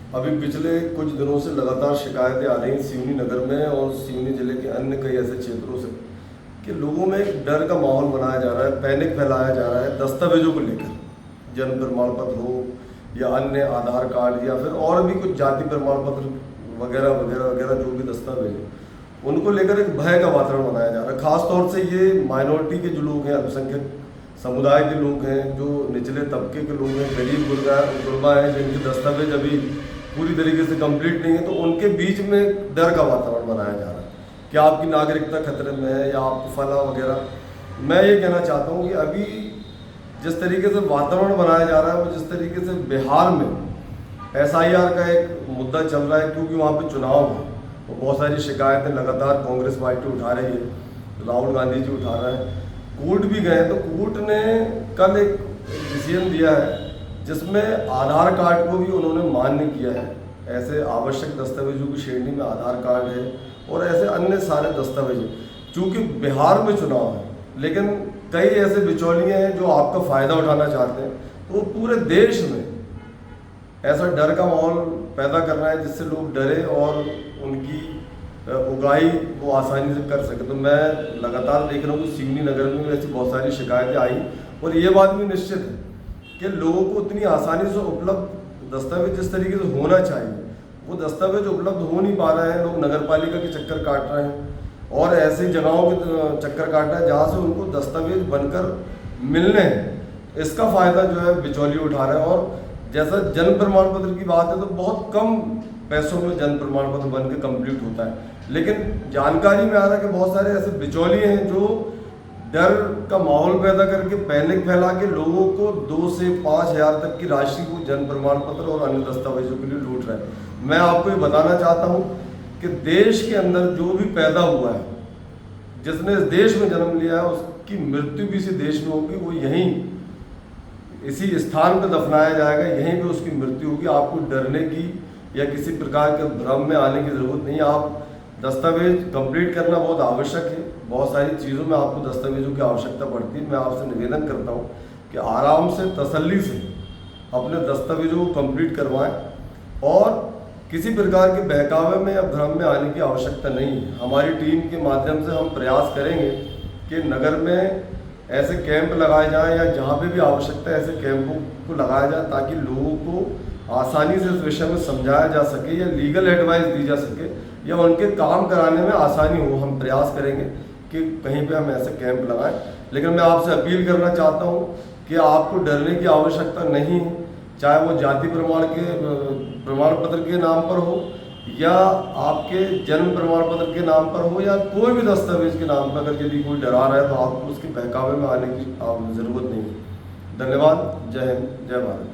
अभी पिछले कुछ दिनों से लगातार शिकायतें आ रही हैं सिवनी नगर में और सिवनी जिले के अन्य कई ऐसे क्षेत्रों से कि लोगों में एक डर का माहौल बनाया जा रहा है, पैनिक फैलाया जा रहा है दस्तावेजों को लेकर। जन्म प्रमाण पत्र हो या अन्य आधार कार्ड या फिर और भी कुछ जाति प्रमाण पत्र वगैरह वगैरह वगैरह जो भी दस्तावेज हैं, उनको लेकर एक भय का वातावरण बनाया जा रहा है। खासतौर से ये माइनॉरिटी के जो लोग हैं, अल्पसंख्यक समुदाय के लोग हैं, जो निचले तबके के लोग हैं, गरीब गुरबा हैं, जिनके दस्तावेज अभी पूरी तरीके से कंप्लीट नहीं है, तो उनके बीच में डर का वातावरण बनाया जा रहा है कि आपकी नागरिकता खतरे में है या आपको फला वगैरह। मैं ये कहना चाहता हूँ कि अभी जिस तरीके से वातावरण बनाया जा रहा है, वो जिस तरीके से बिहार में SIR का एक मुद्दा चल रहा है, क्योंकि वहाँ पे चुनाव है, वो बहुत सारी शिकायतें लगातार कांग्रेस पार्टी उठा रही है, राहुल गांधी जी उठा रहे हैं, कोर्ट भी गए। तो कोर्ट ने कल एक डिसीजन दिया है जिसमें आधार कार्ड को भी उन्होंने मान्य किया है। ऐसे आवश्यक दस्तावेजों की श्रेणी में आधार कार्ड है और ऐसे अन्य सारे दस्तावेज। चूँकि बिहार में चुनाव है, लेकिन कई ऐसे बिचौलिए हैं जो आपका फ़ायदा उठाना चाहते हैं, तो पूरे देश में ऐसा डर का माहौल पैदा करना है जिससे लोग डरे और उनकी उगाही वो आसानी से कर सके। तो मैं लगातार देख रहा हूँ कि सिवनी नगर में ऐसी बहुत सारी शिकायतें आई और ये बात भी निश्चित है कि लोगों को उतनी आसानी से उपलब्ध दस्तावेज जिस तरीके से होना चाहिए, वो दस्तावेज उपलब्ध हो नहीं पा रहे हैं। लोग नगरपालिका के चक्कर काट रहे हैं और ऐसी जगहों के चक्कर काट रहे हैं जहाँ से उनको दस्तावेज बनकर मिलने हैं। इसका फ़ायदा जो है बिचौलिए उठा रहे हैं। और जैसा जन्म प्रमाण पत्र की बात है, तो बहुत कम पैसों में जन्म प्रमाण पत्र बन के कम्प्लीट होता है, लेकिन जानकारी में आ रहा है कि बहुत सारे ऐसे बिचौलिए हैं जो डर का माहौल पैदा करके पैनिक फैला के लोगों को 2 से 5 हज़ार तक की राशि को जन्म प्रमाण पत्र और अन्य दस्तावेजों के लिए लूट रहे हैं। मैं आपको ये बताना चाहता हूँ कि देश के अंदर जो भी पैदा हुआ है, जिसने इस देश में जन्म लिया है, उसकी मृत्यु भी इसी देश में होगी। वो यहीं इसी स्थान पर दफनाया जाएगा, यहीं पे उसकी मृत्यु होगी। आपको डरने की या किसी प्रकार के भ्रम में आने की ज़रूरत नहीं है। आप दस्तावेज कंप्लीट करना बहुत आवश्यक है। बहुत सारी चीज़ों में आपको दस्तावेजों की आवश्यकता पड़ती है। मैं आपसे निवेदन करता हूँ कि आराम से, तसल्ली से अपने दस्तावेजों को कंप्लीट करवाएं और किसी प्रकार के बहकावे में या भ्रम में आने की आवश्यकता नहीं है। हमारी टीम के माध्यम से हम प्रयास करेंगे कि नगर में ऐसे कैंप लगाए जाएं या जहाँ पे भी आवश्यकता है ऐसे कैंपों को लगाया जाए, ताकि लोगों को आसानी से इस विषय में समझाया जा सके या लीगल एडवाइस दी जा सके या उनके काम कराने में आसानी हो। हम प्रयास करेंगे कि कहीं पे हम ऐसे कैंप लगाएं। लेकिन मैं आपसे अपील करना चाहता हूं कि आपको डरने की आवश्यकता नहीं है, चाहे वो जाति प्रमाण पत्र के नाम पर हो या आपके जन्म प्रमाण पत्र के नाम पर हो या कोई भी दस्तावेज के नाम पर। अगर यदि कोई डरा रहा है तो आपको उसके बहकावे में आने की ज़रूरत नहीं है। धन्यवाद। जय हिंद, जय भारत।